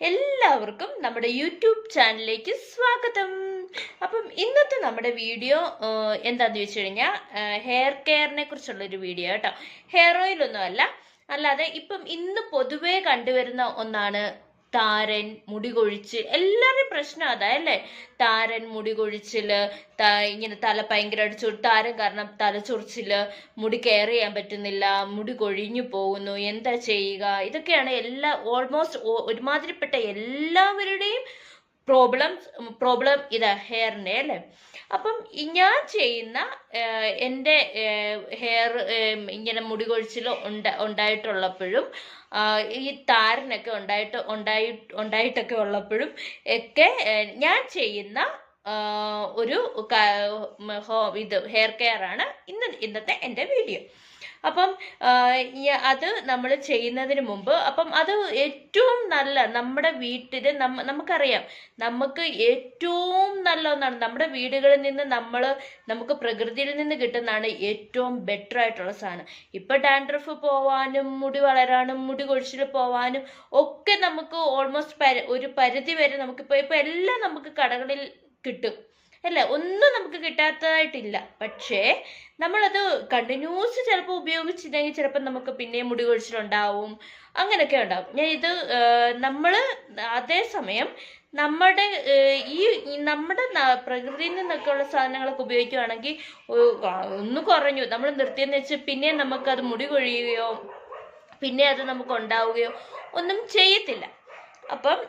എല്ലാവർക്കും നമ്മുടെ യൂട്യൂബ് ചാനലിലേക്ക് സ്വാഗതം. അപ്പം ഇന്നത്തെ നമ്മുടെ വീഡിയോ എന്താന്ന് ചോദിച്ചു കഴിഞ്ഞാൽ ഹെയർ കെയറിനെ കുറിച്ചുള്ളൊരു വീഡിയോ കേട്ടോ. ഹെയർ ഓയിൽ ഒന്നുമല്ല, അല്ലാതെ ഇപ്പം ഇന്ന് പൊതുവേ കണ്ടുവരുന്ന ഒന്നാണ് താരൻ, മുടി കൊഴിച്ചിൽ. എല്ലാവരുടെയും പ്രശ്നം അതായല്ലേ, താരൻ, മുടി കൊഴിച്ചില്, ഇങ്ങനെ തല ഭയങ്കരമായിട്ട് താരൻ കാരണം തലച്ചൊറിച്ചില്, മുടി കെയർ ചെയ്യാൻ പറ്റുന്നില്ല, മുടി കൊഴിഞ്ഞു പോകുന്നു, എന്താ ചെയ്യുക? ഇതൊക്കെയാണ് ഓൾമോസ്റ്റ് ഒരുമാതിരിപ്പെട്ട എല്ലാവരുടെയും പ്രോബ്ലം ഇതാ ഹെയറിൻ്റെ അല്ലേ. അപ്പം ഞാൻ ചെയ്യുന്ന എൻ്റെ ഹെയർ ഇങ്ങനെ മുടി കൊഴിച്ചിൽ ഉണ്ടായിട്ടുള്ളപ്പോഴും ഈ താരനൊക്കെ ഉണ്ടായിട്ടൊക്കെ ഉള്ളപ്പോഴും ഒക്കെ ഞാൻ ചെയ്യുന്ന ഒരു ഹെയർ കെയർ ആണ് ഇന്നത്തെ എൻ്റെ വീഡിയോ. അപ്പം അത് നമ്മൾ ചെയ്യുന്നതിന് മുമ്പ് അത് ഏറ്റവും നല്ല നമ്മുടെ വീട്ടിൽ നമുക്കറിയാം, നമുക്ക് ഏറ്റവും നല്ല ഒന്നാണ്. നമ്മുടെ വീടുകളിൽ നിന്ന് നമുക്ക് പ്രകൃതിയിൽ നിന്ന് കിട്ടുന്നതാണ് ഏറ്റവും ബെറ്റർ ആയിട്ടുള്ള സാധനം. ഇപ്പം ഡാൻഡ്രഫ് പോവാനും മുടി വളരാനും മുടി കൊഴിച്ചിൽ പോവാനും ഒക്കെ നമുക്ക് ഓൾമോസ്റ്റ് ഒരു പരിധി വരെ ഇപ്പം എല്ലാം നമുക്ക് കടകളിൽ കിട്ടും അല്ലേ. ഒന്നും നമുക്ക് കിട്ടാത്തതായിട്ടില്ല. പക്ഷേ നമ്മളത് കണ്ടിന്യൂസ് ചിലപ്പോൾ ഉപയോഗിച്ചില്ലെങ്കിൽ ചിലപ്പോൾ നമുക്ക് പിന്നെയും മുടി കൊഴിച്ചിലുണ്ടാവും, അങ്ങനെയൊക്കെ ഉണ്ടാവും. നമ്മൾ അതേസമയം നമ്മുടെ പ്രകൃതിയിൽ നിന്നൊക്കെയുള്ള സാധനങ്ങളൊക്കെ ഉപയോഗിക്കുകയാണെങ്കിൽ ഒന്ന് കുറഞ്ഞു നമ്മൾ നിർത്തിയെന്ന് വെച്ച് പിന്നെ നമുക്കത് മുടി കൊഴിയുകയോ പിന്നെ അത് നമുക്ക് ഉണ്ടാവുകയോ ഒന്നും ചെയ്യത്തില്ല. അപ്പം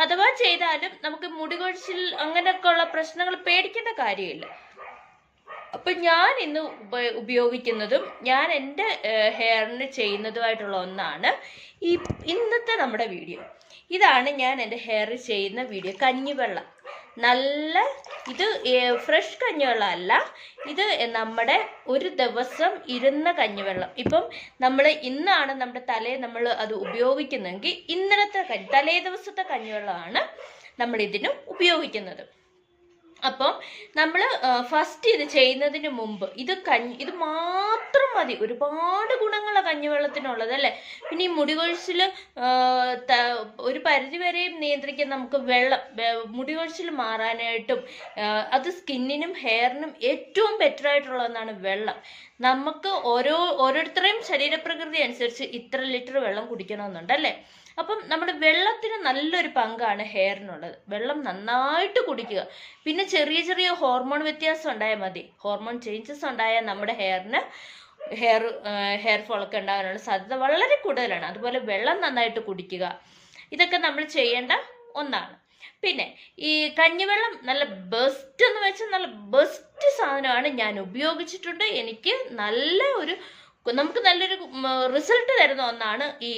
അഥവാ ചെയ്താലും നമുക്ക് മുടി കൊഴിച്ചിൽ അങ്ങനെയൊക്കെ ഉള്ള പ്രശ്നങ്ങൾ പേടിക്കേണ്ട കാര്യമില്ല. അപ്പൊ ഞാൻ ഇന്ന് ഉപയോഗിക്കുന്നതും ഞാൻ എൻ്റെ ഹെയറിന് ചെയ്യുന്നതുമായിട്ടുള്ള ഒന്നാണ് ഇന്നത്തെ നമ്മുടെ വീഡിയോ. ഇതാണ് ഞാൻ എൻ്റെ ഹെയർ ചെയ്യുന്ന വീഡിയോ. കഞ്ഞിവെള്ളം, ഇത് ഫ്രഷ് കഞ്ഞിവെള്ളം അല്ല, ഇത് നമ്മുടെ ഒരു ദിവസം ഇരുന്ന കഞ്ഞിവെള്ളം. ഇപ്പം ഇന്നാണ് നമ്മുടെ നമ്മൾ അത് ഉപയോഗിക്കുന്നെങ്കിൽ ഇന്നലത്തെ തലേ ദിവസത്തെ കഞ്ഞിവെള്ളമാണ് നമ്മൾ ഇതിന് ഉപയോഗിക്കുന്നത്. അപ്പം നമ്മൾ ഫസ്റ്റ് ഇത് ചെയ്യുന്നതിന് മുമ്പ് ഇത് മാത്രം മതി. ഒരുപാട് ഗുണങ്ങളാണ് കഞ്ഞിവെള്ളത്തിനുള്ളത് അല്ലേ. പിന്നെ ഈ മുടി കൊഴിച്ചിൽ ഒരു പരിധി വരെയും നിയന്ത്രിക്കാൻ നമുക്ക് മുടി കൊഴിച്ചിൽ മാറാനായിട്ടും അത് സ്കിന്നിനും ഹെയറിനും ഏറ്റവും ബെറ്റർ ആയിട്ടുള്ള ഒന്നാണ് വെള്ളം. നമുക്ക് ഓരോരുത്തരുടെയും ശരീരപ്രകൃതി അനുസരിച്ച് ഇത്ര ലിറ്റർ വെള്ളം കുടിക്കണമെന്നുണ്ടല്ലേ. അപ്പം നമ്മുടെ വെള്ളത്തിന് നല്ലൊരു പങ്കാണ് ഹെയറിനുള്ളത്. വെള്ളം നന്നായിട്ട് കുടിക്കുക. പിന്നെ ചെറിയ ചെറിയ ഹോർമോൺ വ്യത്യാസം ഉണ്ടായാൽ മതി. ഹോർമോൺ ചേഞ്ചസ് ഉണ്ടായാൽ നമ്മുടെ ഹെയർ ഫോളൊക്കെ ഉണ്ടാകാനുള്ള സാധ്യത വളരെ കൂടുതലാണ്. അതുപോലെ വെള്ളം നന്നായിട്ട് കുടിക്കുക, ഇതൊക്കെ നമ്മൾ ചെയ്യേണ്ട ഒന്നാണ്. പിന്നെ ഈ കഞ്ഞിവെള്ളം നല്ല ബെസ്റ്റ് എന്ന് വെച്ചാൽ നല്ല ബെസ്റ്റ് സാധനമാണ്. ഞാൻ ഉപയോഗിച്ചിട്ടുണ്ട്. എനിക്ക് നമുക്ക് നല്ലൊരു റിസൾട്ട് തരുന്ന ഒന്നാണ് ഈ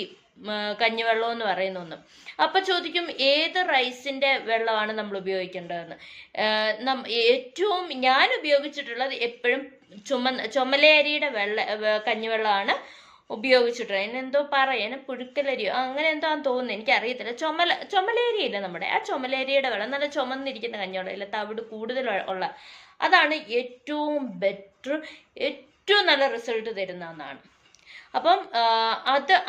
കഞ്ഞിവെള്ളം എന്ന് പറയുന്ന ഒന്ന്. അപ്പൊ ചോദിക്കും, ഏത് റൈസിന്റെ വെള്ളമാണ് നമ്മൾ ഉപയോഗിക്കേണ്ടതെന്ന്. ഏറ്റവും ഞാൻ ഉപയോഗിച്ചിട്ടുള്ളത് എപ്പോഴും ചുമലരിയുടെ കഞ്ഞിവെള്ളമാണ് ഉപയോഗിച്ചിട്ടുള്ളത്. അതിനെന്തോ പറയാൻ പുഴുക്കലരിയോ അങ്ങനെ എന്തോ ആണെന്ന് തോന്നുന്നു, എനിക്കറിയത്തില്ല. ചുമലേരി ഇല്ല നമ്മുടെ, ആ ചുമലേരിയുടെ വെള്ളം നല്ല ചുമന്നിരിക്കുന്ന കഞ്ഞിവെള്ളം ഇല്ല, തവിട് കൂടുതൽ ഉള്ള, അതാണ് ഏറ്റവും ബെറ്റർ, ഏറ്റവും നല്ല റിസൾട്ട് തരുന്ന ഒന്നാണ്. അപ്പം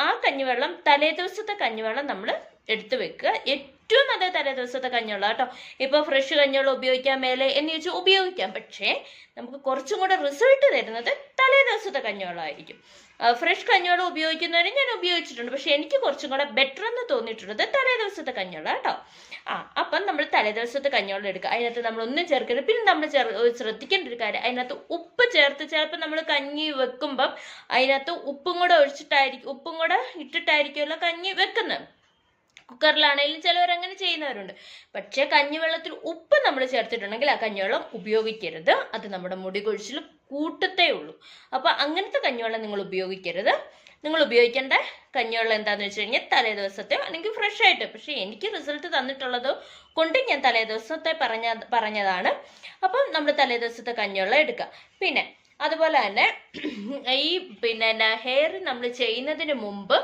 ആ കഞ്ഞിവെള്ളം തലേ ദിവസത്തെ കഞ്ഞിവെള്ളം നമ്മൾ എടുത്തു വെക്കുക. ഏറ്റവും നല്ല തലേ ദിവസത്തെ കഞ്ഞിവെള്ളം കേട്ടോ. ഇപ്പോൾ ഫ്രഷ് കഞ്ഞിവെള്ളം ഉപയോഗിക്കാൻ മേലെ എന്ന് ചോദിച്ചാൽ ഉപയോഗിക്കാം. പക്ഷേ നമുക്ക് കുറച്ചും കൂടെ റിസൾട്ട് തരുന്നത് തലേ ദിവസത്തെ കഞ്ഞിവെള്ളമായിരിക്കും. ഫ്രഷ് കഞ്ഞിവെള്ളം ഉപയോഗിക്കുന്നവരെ ഞാൻ ഉപയോഗിച്ചിട്ടുണ്ട്. പക്ഷെ എനിക്ക് കുറച്ചും കൂടെ ബെറ്റർ എന്ന് തോന്നിയിട്ടുള്ളത് തലേ ദിവസത്തെ കഞ്ഞിവെള്ളം കേട്ടോ. അപ്പം നമ്മൾ തലേ ദിവസത്തെ കഞ്ഞിവെള്ളം എടുക്കുക. അതിനകത്ത് നമ്മൾ ഒന്നും ചേർക്കരുത്. പിന്നെ നമ്മൾ ശ്രദ്ധിക്കേണ്ട ഒരു കാര്യം, അതിനകത്ത് ഉപ്പ് ചേർത്ത് ചിലപ്പോൾ നമ്മൾ കഞ്ഞി വെക്കുമ്പം അതിനകത്ത് ഉപ്പും കൂടെ ഇട്ടിട്ടായിരിക്കുമല്ലോ കഞ്ഞി വെക്കുന്നത്. കുക്കറിലാണെങ്കിലും ചിലവരങ്ങനെ ചെയ്യുന്നവരുണ്ട്. പക്ഷേ കഞ്ഞിവെള്ളത്തിൽ ഉപ്പ് നമ്മൾ ചേർത്തിട്ടുണ്ടെങ്കിൽ ആ കഞ്ഞിവെള്ളം ഉപയോഗിക്കരുത്. അത് നമ്മുടെ മുടി കൊഴിച്ചിൽ കൂട്ടത്തേ ഉള്ളൂ. അപ്പൊ അങ്ങനത്തെ കഞ്ഞിവെള്ളം നിങ്ങൾ ഉപയോഗിക്കരുത്. നിങ്ങൾ ഉപയോഗിക്കേണ്ട കഞ്ഞിവെള്ളം എന്താണെന്ന് വെച്ച് കഴിഞ്ഞാൽ തലേ ദിവസത്തെ അല്ലെങ്കിൽ ഫ്രഷ് ആയിട്ട്. പക്ഷെ എനിക്ക് റിസൾട്ട് തന്നിട്ടുള്ളത് കൊണ്ട് ഞാൻ തലേ ദിവസത്തെ പറഞ്ഞതാണ്. അപ്പം നമ്മൾ തലേ ദിവസത്തെ കഞ്ഞിവെള്ളം എടുക്കുക. പിന്നെ അതുപോലെ തന്നെ ഹെയർ നമ്മൾ ചെയ്യുന്നതിന് മുമ്പ്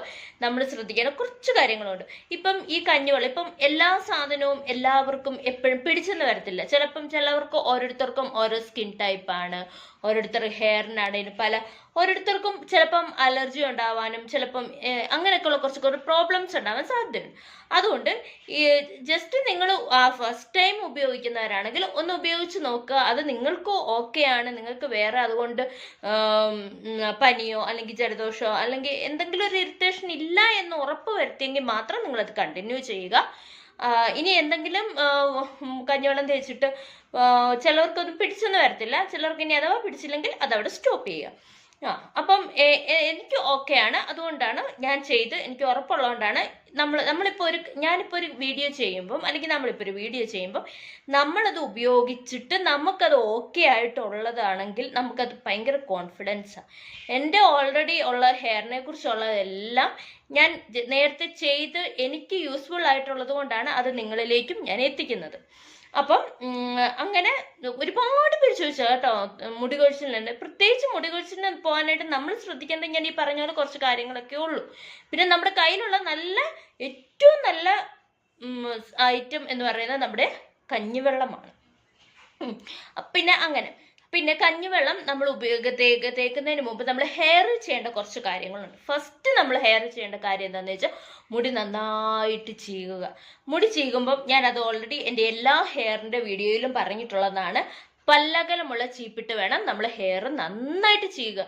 നമ്മൾ ശ്രദ്ധിക്കേണ്ട കുറച്ച് കാര്യങ്ങളുണ്ട്. ഇപ്പം ഈ കഞ്ഞിവെള്ളം ഇപ്പം എല്ലാ സാധനവും എല്ലാവർക്കും എപ്പോഴും പിടിച്ചെന്ന് വരത്തില്ല. ചിലപ്പം ചിലവർക്ക് ഓരോരുത്തർക്കും ഓരോ സ്കിൻ ടൈപ്പാണ്. ഓരോരുത്തർ ഹെയറിനാണെങ്കിലും ഓരോരുത്തർക്കും ചിലപ്പം അലർജി ഉണ്ടാവാനും ചിലപ്പം അങ്ങനെയൊക്കെയുള്ള കുറച്ച് പ്രോബ്ലംസ് ഉണ്ടാവാൻ സാധ്യതയുണ്ട്. അതുകൊണ്ട് ഈ ജസ്റ്റ് നിങ്ങൾ ഫസ്റ്റ് ടൈം ഉപയോഗിക്കുന്നവരാണെങ്കിൽ ഒന്ന് ഉപയോഗിച്ച് നോക്കുക. അത് നിങ്ങൾക്ക് ഓക്കെ ആണ്, നിങ്ങൾക്ക് വേറെ അതുകൊണ്ട് പനിയോ അല്ലെങ്കിൽ ജലദോഷമോ അല്ലെങ്കിൽ എന്തെങ്കിലും ഒരു ഇറിറ്റേഷൻ ഇല്ല എന്ന് ഉറപ്പ് വരുത്തിയെങ്കിൽ മാത്രം നിങ്ങളത് കണ്ടിന്യൂ ചെയ്യുക. ഇനി എന്തെങ്കിലും കഞ്ഞിവെള്ളം തേച്ചിട്ട് ചിലവർക്കൊന്നും പിടിച്ചൊന്നും വരത്തില്ല, ചിലർക്ക് ഇനി അഥവാ പിടിച്ചില്ലെങ്കിൽ അതവിടെ സ്റ്റോപ്പ് ചെയ്യുക. അപ്പം എനിക്ക് ഓക്കെയാണ്, അതുകൊണ്ടാണ് ഞാൻ ചെയ്ത് എനിക്ക് ഉറപ്പുള്ളതുകൊണ്ടാണ് ഞാനിപ്പോൾ ഒരു വീഡിയോ ചെയ്യുമ്പം അല്ലെങ്കിൽ നമ്മളിപ്പോൾ ഒരു വീഡിയോ ചെയ്യുമ്പം നമ്മളത് ഉപയോഗിച്ചിട്ട് നമുക്കത് ഓക്കെ ആയിട്ടുള്ളതാണെങ്കിൽ നമുക്കത് ഭയങ്കര കോൺഫിഡൻസാണ്. എൻ്റെ ഓൾറെഡി ഉള്ള ഹെയറിനെ കുറിച്ചുള്ളതെല്ലാം ഞാൻ നേരത്തെ ചെയ്ത് എനിക്ക് യൂസ്ഫുൾ ആയിട്ടുള്ളത് കൊണ്ടാണ് അത് നിങ്ങളിലേക്കും ഞാൻ എത്തിക്കുന്നത്. അപ്പം അങ്ങനെ ഒരുപാട് പേര് ചോദിച്ചാൽ കേട്ടോ മുടി കൊഴിച്ചിലുണ്ട്. പ്രത്യേകിച്ച് മുടി കൊഴിച്ചിലിന് പോകാനായിട്ട് നമ്മൾ ശ്രദ്ധിക്കേണ്ടത് ഞാൻ ഈ പറഞ്ഞ പോലെ കുറച്ച് കാര്യങ്ങളൊക്കെ ഉള്ളൂ. പിന്നെ നമ്മുടെ കയ്യിലുള്ള ഏറ്റവും നല്ല ഐറ്റം എന്ന് പറയുന്നത് നമ്മുടെ കഞ്ഞിവെള്ളമാണ്. പിന്നെ കഞ്ഞിവെള്ളം നമ്മൾ തേക്കുന്നതിന് മുമ്പ് നമ്മൾ ഹെയർ ചെയ്യേണ്ട കുറച്ച് കാര്യങ്ങളുണ്ട്. ഫസ്റ്റ് നമ്മൾ ഹെയർ ചെയ്യേണ്ട കാര്യം എന്താണെന്ന് വെച്ചാൽ മുടി നന്നായിട്ട് ചീകുക. മുടി ചീകുമ്പം ഞാനത് ഓൾറെഡി എൻ്റെ എല്ലാ ഹെയറിൻ്റെ വീഡിയോയിലും പറഞ്ഞിട്ടുള്ളതാണ്. പല്ലകലമുള്ള ചീപ്പിട്ട് വേണം നമ്മൾ ഹെയർ നന്നായിട്ട് ചെയ്യുക.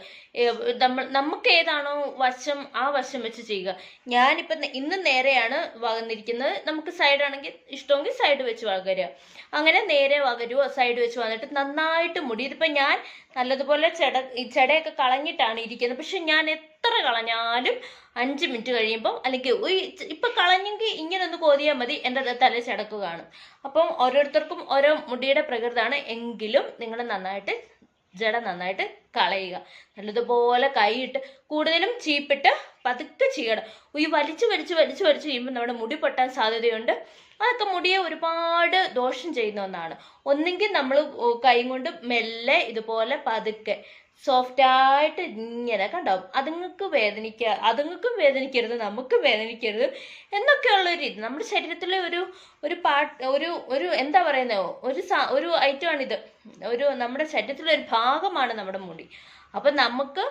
നമുക്ക് ഏതാണോ വശം ആ വശം വെച്ച് ചെയ്യുക. ഞാനിപ്പം ഇന്ന് നേരെയാണ് വന്നിരിക്കുന്നത്. നമുക്ക് സൈഡാണെങ്കിൽ ഇഷ്ടമെങ്കിൽ സൈഡ് വെച്ച് വകരുക. അങ്ങനെ നേരെ വകരുവോ സൈഡ് വെച്ച് വന്നിട്ട് നന്നായിട്ട് മുടി, ഇതിപ്പോൾ ഞാൻ നല്ലതുപോലെ ചെടയൊക്കെ കളഞ്ഞിട്ടാണ് ഇരിക്കുന്നത്. പക്ഷെ ഞാൻ എത്ര കളഞ്ഞാലും 5 മിനിറ്റ് കഴിയുമ്പം അല്ലെങ്കിൽ ഇപ്പം കളഞ്ഞെങ്കിൽ ഇങ്ങനെ ഒന്ന് കോതിയാൽ മതി, എൻ്റെ തല ചടക്ക് കാണും. അപ്പം ഓരോരുത്തർക്കും ഓരോ മുടിയുടെ പ്രകൃതമാണ്. എങ്കിലും നിങ്ങൾ ജട നന്നായിട്ട് കളയുക. നല്ലതുപോലെ കൈയിട്ട് കൂടുതലും ചീപ്പിട്ട് പതുക്കെ ചെയ്യണം. വലിച്ചു ചെയ്യുമ്പോൾ നമ്മുടെ മുടി പൊട്ടാൻ സാധ്യതയുണ്ട്. അതൊക്കെ മുടിയെ ഒരുപാട് ദോഷം ചെയ്യുന്ന ഒന്നാണ്. ഒന്നെങ്കിൽ നമ്മൾ കൈ കൊണ്ട് മെല്ലെ ഇതുപോലെ പതുക്കെ സോഫ്റ്റായിട്ട് ഇങ്ങനെ കണ്ടാവും. അതുങ്ങൾക്കും വേദനിക്കരുത്, നമുക്കും വേദനിക്കരുത് എന്നൊക്കെയുള്ള ഒരു ഇത് നമ്മുടെ ശരീരത്തിലെ ഒരു എന്താ പറയുന്നത് ഒരു ഐറ്റമാണിത്. നമ്മുടെ ശരീരത്തിലെ ഒരു ഭാഗമാണ് നമ്മുടെ മുടി. അപ്പം നമുക്ക്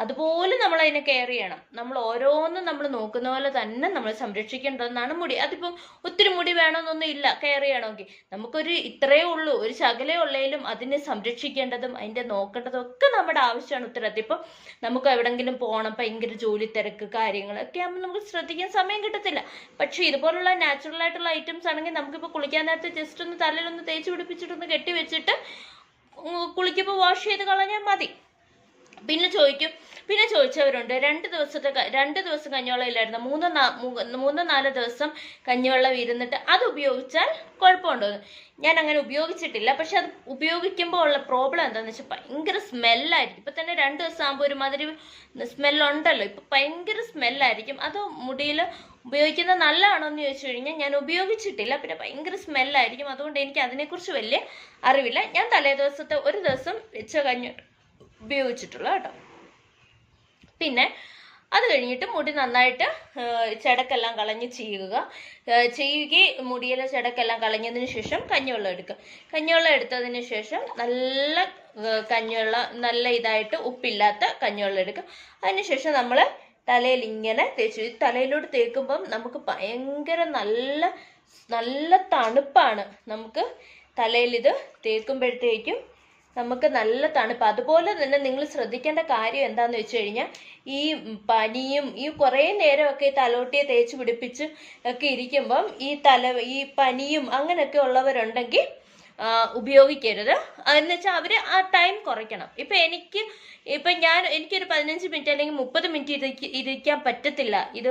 അതുപോലെ നമ്മൾ അതിനെ കെയർ ചെയ്യണം. നമ്മൾ ഓരോന്നും നമ്മൾ നോക്കുന്ന പോലെ തന്നെ നമ്മൾ സംരക്ഷിക്കേണ്ടതെന്നാണ് മുടി. അതിപ്പം ഒത്തിരി മുടി വേണമെന്നൊന്നും ഇല്ല കെയർ ചെയ്യണമെങ്കിൽ. നമുക്കൊരു ഇത്രയേ ഉള്ളൂ, ഒരു ശകലേ ഉള്ളതിലും അതിനെ സംരക്ഷിക്കേണ്ടതും അതിൻ്റെ നോക്കേണ്ടതും ഒക്കെ നമ്മുടെ ആവശ്യമാണ്. ഉത്തരത്തിൽ ഇപ്പം നമുക്ക് എവിടെങ്കിലും പോകണം, ഭയങ്കര ജോലി തിരക്ക് കാര്യങ്ങളൊക്കെ ആകുമ്പോൾ നമുക്ക് ശ്രദ്ധിക്കാൻ സമയം കിട്ടത്തില്ല. പക്ഷെ ഇതുപോലുള്ള നാച്ചുറൽ ആയിട്ടുള്ള ഐറ്റംസ് ആണെങ്കിൽ നമുക്കിപ്പോൾ കുളിക്കാൻ നേരത്തെ ജസ്റ്റ് ഒന്ന് തലയിലൊന്ന് തേച്ച് പിടിപ്പിച്ചിട്ടൊന്ന് കെട്ടി വെച്ചിട്ട് കുളിക്കുമ്പോൾ വാഷ് ചെയ്ത് കളഞ്ഞാൽ മതി. പിന്നെ ചോദിച്ചവരുണ്ട് 2 ദിവസം കഞ്ഞിവെള്ളം ഇല്ലായിരുന്നു, 3-4 ദിവസം കഞ്ഞിവെള്ളം ഇരുന്നിട്ട് അത് ഉപയോഗിച്ചാൽ കുഴപ്പമുണ്ടോ? ഞാൻ അങ്ങനെ ഉപയോഗിച്ചിട്ടില്ല. പക്ഷെ അത് ഉപയോഗിക്കുമ്പോൾ ഉള്ള പ്രോബ്ലം എന്താണെന്ന് വെച്ചാൽ ഭയങ്കര സ്മെല്ലായിരിക്കും. ഇപ്പം തന്നെ 2 ദിവസം ആകുമ്പോൾ ഒരുമാതിരി സ്മെല്ലുണ്ടല്ലോ, ഇപ്പം ഭയങ്കര സ്മെല്ലായിരിക്കും. അത് മുടിയിൽ ഉപയോഗിക്കുന്നത് നല്ലതാണോ എന്ന് ചോദിച്ചു കഴിഞ്ഞാൽ ഞാൻ ഉപയോഗിച്ചിട്ടില്ല. പിന്നെ ഭയങ്കര സ്മെല്ലായിരിക്കും. അതുകൊണ്ട് എനിക്ക് അതിനെക്കുറിച്ച് വലിയ അറിവില്ല. ഞാൻ തലേദിവസത്തെ ഒരു ദിവസം വെച്ച കഞ്ഞി ഉപയോഗിച്ചിട്ടുള്ള കേട്ടോ. പിന്നെ അത് കഴിഞ്ഞിട്ട് മുടി നന്നായിട്ട് ചെടക്കെല്ലാം കളഞ്ഞ് മുടിയിലെ ചെടക്കെല്ലാം കളഞ്ഞതിന് ശേഷം കഞ്ഞിവെള്ളം എടുക്കുക. കഞ്ഞിവെള്ളം എടുത്തതിന് ശേഷം നല്ല കഞ്ഞിവെള്ളം നല്ല ഇതായിട്ട് ഉപ്പില്ലാത്ത കഞ്ഞിവെള്ളം എടുക്കുക. അതിനുശേഷം നമ്മൾ തലയിൽ ഇങ്ങനെ തലയിലോട്ട് തേക്കുമ്പം നമുക്ക് ഭയങ്കര നല്ല തണുപ്പാണ്. നമുക്ക് തലയിൽ ഇത് തേക്കുമ്പോഴത്തേക്കും നമുക്ക് നല്ല തണുപ്പ്. അതുപോലെ തന്നെ നിങ്ങൾ ശ്രദ്ധിക്കേണ്ട കാര്യം എന്താണെന്ന് വെച്ച് കഴിഞ്ഞാൽ ഈ പനിയും ഈ കുറേ നേരമൊക്കെ തലോട്ടിയെ തേച്ച് പിടിപ്പിച്ച് ഒക്കെ ഇരിക്കുമ്പം ഈ പനിയും അങ്ങനെയൊക്കെ ഉള്ളവരുണ്ടെങ്കിൽ ഉപയോഗിക്കരുത്. എന്ന് വെച്ചാൽ അവർ ആ ടൈം കുറയ്ക്കണം. എനിക്കൊരു 15 മിനിറ്റ് അല്ലെങ്കിൽ 30 മിനിറ്റ് ഇരിക്കാൻ പറ്റത്തില്ല. ഇത്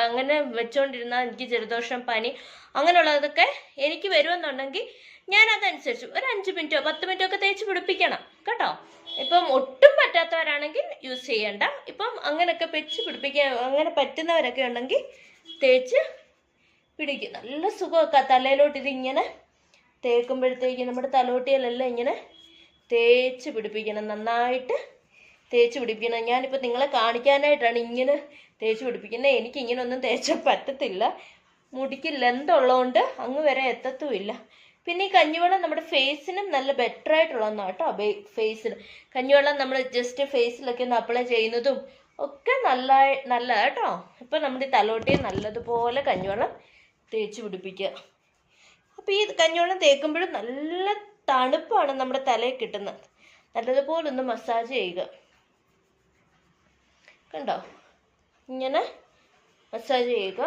അങ്ങനെ വെച്ചോണ്ടിരുന്നാൽ എനിക്ക് ജലദോഷം പനി അങ്ങനെയുള്ളതൊക്കെ എനിക്ക് വരുമെന്നുണ്ടെങ്കിൽ ഞാൻ അതനുസരിച്ച് ഒരു 5 മിനിറ്റോ 10 മിനിറ്റോ ഒക്കെ തേച്ച് പിടിപ്പിക്കണം കേട്ടോ. ഇപ്പം ഒട്ടും പറ്റാത്തവരാണെങ്കിൽ യൂസ് ചെയ്യണ്ട. ഇപ്പം അങ്ങനെയൊക്കെ വെച്ച് പിടിപ്പിക്കാൻ അങ്ങനെ പറ്റുന്നവരൊക്കെ ഉണ്ടെങ്കിൽ തേച്ച് പിടിക്കും. നല്ല സുഖമൊക്കെ തലയിലോട്ട് ഇതിങ്ങനെ തേക്കുമ്പോഴത്തേക്ക് നമ്മുടെ തലോട്ടിയിലെല്ലാം ഇങ്ങനെ തേച്ച് പിടിപ്പിക്കണം, നന്നായിട്ട് തേച്ച് പിടിപ്പിക്കണം. ഞാനിപ്പോൾ നിങ്ങളെ കാണിക്കാനായിട്ടാണ് ഇങ്ങനെ തേച്ച് പിടിപ്പിക്കുന്നത്. എനിക്കിങ്ങനെ ഒന്നും തേച്ചാൽ പറ്റത്തില്ല, മുടിക്ക് ലെന്ത് ഉള്ളതുകൊണ്ട് അങ്ങ് വരെ എത്തത്തുമില്ല. പിന്നെ ഈ കഞ്ഞിവെള്ളം നമ്മുടെ ഫേസിനും നല്ല ബെറ്റർ ആയിട്ടുള്ള ഒന്നാണ് കേട്ടോ. ഫേസിന് കഞ്ഞിവെള്ളം നമ്മൾ ജസ്റ്റ് ഫേസിലൊക്കെ ഒന്ന് അപ്ലൈ ചെയ്യുന്നതും ഒക്കെ നല്ല കേട്ടോ. ഇപ്പം നമ്മുടെ ഈ തലോട്ടി നല്ലതുപോലെ കഞ്ഞിവെള്ളം തേച്ച് പിടിപ്പിക്കുക. അപ്പോൾ ഈ കഞ്ഞിവെള്ളം തേക്കുമ്പോഴും നല്ല തണുപ്പാണ് നമ്മുടെ തലയിൽ കിട്ടുന്നത്. നല്ലതുപോലെ ഒന്ന് മസാജ് ചെയ്യുക. കണ്ടോ, ഇങ്ങനെ മസാജ് ചെയ്യുക.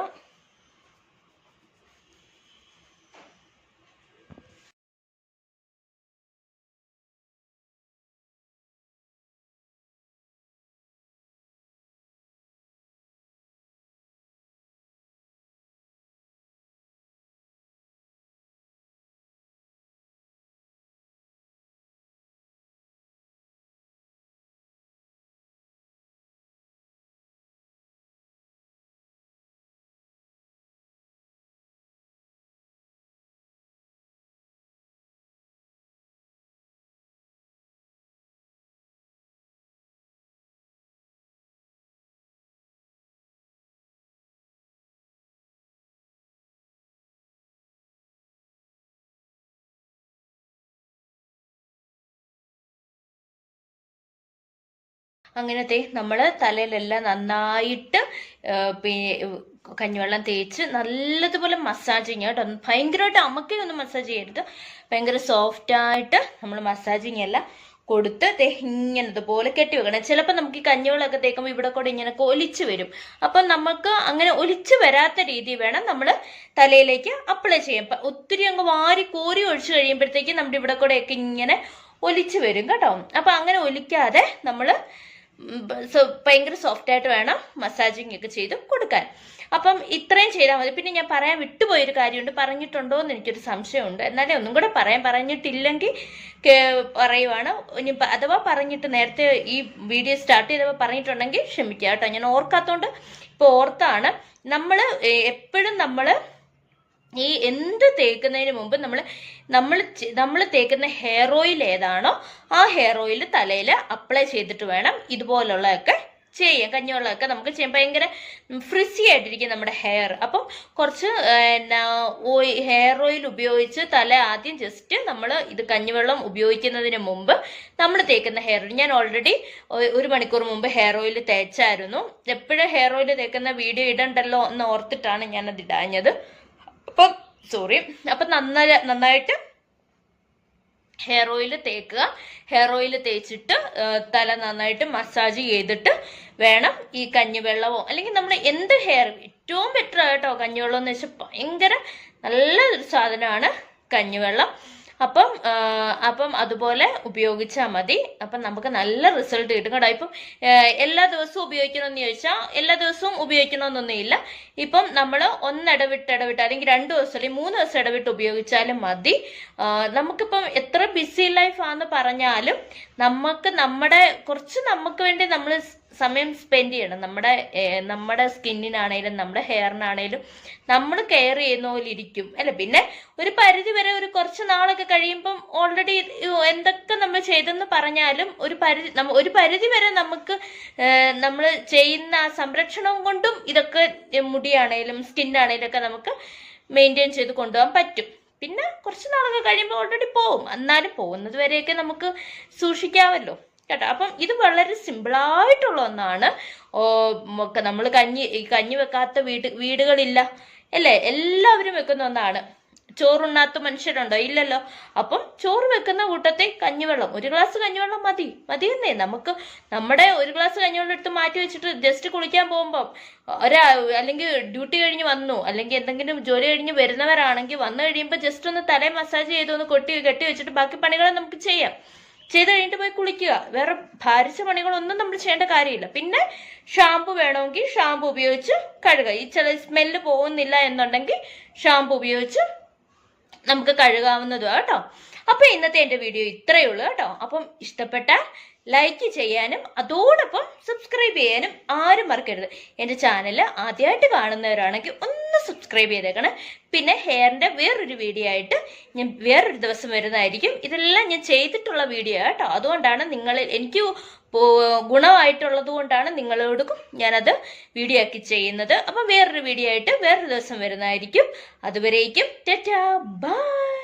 അങ്ങനത്തെ നമ്മൾ തലയിലെല്ലാം നന്നായിട്ട് കഞ്ഞിവെള്ളം തേച്ച് നല്ലതുപോലെ മസാജിങ് കേട്ടോ. ഭയങ്കരമായിട്ട് അമക്കൊന്നും മസാജ് ചെയ്യരുത്, ഭയങ്കര സോഫ്റ്റായിട്ട് നമ്മൾ മസാജിങ് എല്ലാം കൊടുത്ത് ഇങ്ങനെ ഇതുപോലെ കെട്ടി വെക്കണം. ചിലപ്പോൾ നമുക്ക് ഈ കഞ്ഞിവെള്ളമൊക്കെ തേക്കുമ്പോൾ ഇവിടെ കൂടെ ഇങ്ങനെ ഒലിച്ച് വരും. അപ്പം നമുക്ക് അങ്ങനെ ഒലിച്ച് വരാത്ത രീതി വേണം നമ്മൾ തലയിലേക്ക് അപ്ലൈ ചെയ്യാം. ഒത്തിരി അങ്ങ് വാരി കോരി ഒഴിച്ച് കഴിയുമ്പോഴത്തേക്കും നമ്മുടെ ഇവിടെ കൂടെയൊക്കെ ഇങ്ങനെ ഒലിച്ച് വരും കേട്ടോ. അപ്പം അങ്ങനെ ഒലിക്കാതെ നമ്മൾ ഭയങ്കര സോഫ്റ്റായിട്ട് വേണം മസാജിങ് ഒക്കെ ചെയ്ത് കൊടുക്കാൻ. അപ്പം ഇത്രയും ചെയ്താൽ മതി. പിന്നെ ഞാൻ പറയാൻ വിട്ടുപോയൊരു കാര്യമുണ്ട്, പറഞ്ഞിട്ടുണ്ടോ എന്ന് എനിക്കൊരു സംശയമുണ്ട്. എന്നാലേ ഒന്നും കൂടെ പറഞ്ഞിട്ടില്ലെങ്കിൽ പറയുവാണ്. ഇനി അഥവാ പറഞ്ഞിട്ട് നേരത്തെ ഈ വീഡിയോ സ്റ്റാർട്ട് ചെയ്തപ്പോൾ പറഞ്ഞിട്ടുണ്ടെങ്കിൽ ക്ഷമിക്കുക കേട്ടോ. ഞാൻ ഓർക്കാത്തതുകൊണ്ട് ഇപ്പോൾ ഓർത്താണ്. എപ്പോഴും നമ്മൾ ഈ എന്ത് തേക്കുന്നതിന് മുമ്പ് നമ്മൾ തേക്കുന്ന ഹെയർ ഓയിൽ ഏതാണോ ആ ഹെയർ ഓയിൽ തലയിൽ അപ്ലൈ ചെയ്തിട്ട് വേണം ഇതുപോലുള്ളതൊക്കെ ചെയ്യാം. കഞ്ഞിവെള്ളമൊക്കെ നമുക്ക് ചെയ്യാം. ഭയങ്കര ഫ്രിസി ആയിട്ടിരിക്കും നമ്മുടെ ഹെയർ. അപ്പം കുറച്ച് ഹെയർ ഓയിൽ ഉപയോഗിച്ച് തല ആദ്യം ജസ്റ്റ് നമ്മൾ ഇത് കഞ്ഞിവെള്ളം ഉപയോഗിക്കുന്നതിന് മുമ്പ് നമ്മൾ തേക്കുന്ന ഹെയർ ഓയിൽ, ഞാൻ ഓൾറെഡി 1 മണിക്കൂർ മുമ്പ് ഹെയർ ഓയിൽ തേച്ചായിരുന്നു. എപ്പോഴും ഹെയർ ഓയിൽ തേക്കുന്ന വീഡിയോ ഇടണ്ടല്ലോ എന്ന് ഓർത്തിട്ടാണ് ഞാനത് ഇടാഞ്ഞത്. അപ്പം നന്നായിട്ട് ഹെയർ ഓയിൽ തേക്കുക. ഹെയർ ഓയിൽ തേച്ചിട്ട് തല നന്നായിട്ട് മസാജ് ചെയ്തിട്ട് വേണം ഈ കഞ്ഞിവെള്ളമോ അല്ലെങ്കിൽ നമ്മൾ എന്ത് ഏറ്റവും ബെറ്റർ ആയിട്ടോ കഞ്ഞിവെള്ളം എന്ന് വെച്ചാൽ ഭയങ്കര നല്ലൊരു സാധനമാണ് കഞ്ഞിവെള്ളം. അപ്പം അതുപോലെ ഉപയോഗിച്ചാൽ മതി. അപ്പം നമുക്ക് നല്ല റിസൾട്ട് കിട്ടും കേട്ടോ. ഇപ്പം എല്ലാ ദിവസവും ഉപയോഗിക്കണമെന്ന് ചോദിച്ചാൽ എല്ലാ ദിവസവും ഉപയോഗിക്കണമെന്നൊന്നുമില്ല. ഇപ്പം നമ്മൾ ഒന്നിടവിട്ട് അല്ലെങ്കിൽ 2 ദിവസം അല്ലെങ്കിൽ 3 ദിവസം ഇടവിട്ട് ഉപയോഗിച്ചാലും മതി. നമുക്കിപ്പം എത്ര ബിസി ലൈഫാന്ന് പറഞ്ഞാലും നമുക്ക് വേണ്ടി നമ്മൾ സമയം സ്പെൻഡ് ചെയ്യണം. നമ്മുടെ സ്കിന്നിനാണേലും നമ്മുടെ ഹെയറിനാണേലും നമ്മൾ കെയർ ചെയ്യുന്ന പോലെ ഇരിക്കും അല്ലെ. പിന്നെ ഒരു പരിധി വരെ കുറച്ച് നാളൊക്കെ കഴിയുമ്പം ഓൾറെഡി എന്തൊക്കെ നമ്മൾ ചെയ്തെന്ന് പറഞ്ഞാലും ഒരു പരിധി വരെ നമുക്ക് നമ്മൾ ചെയ്യുന്ന സംരക്ഷണം കൊണ്ടും ഇതൊക്കെ മുടിയാണേലും സ്കിന്നാണേലും ഒക്കെ നമുക്ക് മെയിൻറ്റെയിൻ ചെയ്ത് കൊണ്ടുപോകാൻ പറ്റും. പിന്നെ കുറച്ച് നാളൊക്കെ കഴിയുമ്പോൾ ഓൾറെഡി പോവും. എന്നാലും പോകുന്നത് വരെയൊക്കെ നമുക്ക് സൂക്ഷിക്കാമല്ലോ കേട്ടോ. അപ്പം ഇത് വളരെ സിമ്പിളായിട്ടുള്ള ഒന്നാണ്. നമ്മൾ കഞ്ഞി വെക്കാത്ത വീടുകളില്ല അല്ലേ, എല്ലാവരും വെക്കുന്ന ഒന്നാണ്. ചോറുണ്ണാത്ത മനുഷ്യരുണ്ടോ? ഇല്ലല്ലോ. അപ്പം ചോറ് വെക്കുന്ന കൂട്ടത്തിൽ കഞ്ഞിവെള്ളം, 1 ഗ്ലാസ് കഞ്ഞിവെള്ളം മതിയെന്നേ. നമുക്ക് നമ്മുടെ 1 ഗ്ലാസ് കഞ്ഞിവെള്ളം എടുത്ത് മാറ്റി വെച്ചിട്ട് ജസ്റ്റ് കുളിക്കാൻ പോകുമ്പോൾ അല്ലെങ്കിൽ ഡ്യൂട്ടി കഴിഞ്ഞ് വന്നു അല്ലെങ്കിൽ എന്തെങ്കിലും ജോലി കഴിഞ്ഞ് വരുന്നവരാണെങ്കിൽ വന്നു കഴിയുമ്പോൾ ജസ്റ്റ് ഒന്ന് തല മസാജ് ചെയ്തൊന്ന് കെട്ടി വെച്ചിട്ട് ബാക്കി പണികൾ നമുക്ക് ചെയ്ത് കഴിഞ്ഞിട്ട് പോയി കുളിക്കുക. വേറെ ഭാരിച്ച പണികളൊന്നും നമ്മൾ ചെയ്യേണ്ട കാര്യമില്ല. പിന്നെ ഷാമ്പു വേണമെങ്കിൽ ഷാമ്പു ഉപയോഗിച്ച് കഴുകുക. ഈ ചില സ്മെല്ല് പോകുന്നില്ല എന്നുണ്ടെങ്കിൽ ഷാമ്പു ഉപയോഗിച്ച് നമുക്ക് കഴുകാവുന്നതും കേട്ടോ. അപ്പൊ ഇന്നത്തെ എൻ്റെ വീഡിയോ ഇത്രയേ ഉള്ളൂ കേട്ടോ. അപ്പം ഇഷ്ടപ്പെട്ടാൽ ലൈക്ക് ചെയ്യാനും അതോടൊപ്പം സബ്സ്ക്രൈബ് ചെയ്യാനും ആരും മറക്കരുത്. എൻ്റെ ചാനൽ ആദ്യമായിട്ട് കാണുന്നവരാണെങ്കിൽ ഒന്ന് സബ്സ്ക്രൈബ് ചെയ്തേക്കണേ. പിന്നെ ഹെയറിൻ്റെ വേറൊരു വീഡിയോ ആയിട്ട് ഞാൻ വേറൊരു ദിവസം വരുന്നതായിരിക്കും. ഇതെല്ലാം ഞാൻ ചെയ്തിട്ടുള്ള വീഡിയോ കേട്ടോ. അതുകൊണ്ടാണ് എനിക്ക് ഗുണമായിട്ടുള്ളത് കൊണ്ടാണ് നിങ്ങളോടും ഞാനത് വീഡിയോ ആക്കി ചെയ്യുന്നത്. അപ്പം വേറൊരു വീഡിയോ ആയിട്ട് വേറൊരു ദിവസം വരുന്നതായിരിക്കും. അതുവരേക്കും ടാറ്റാ ബൈ.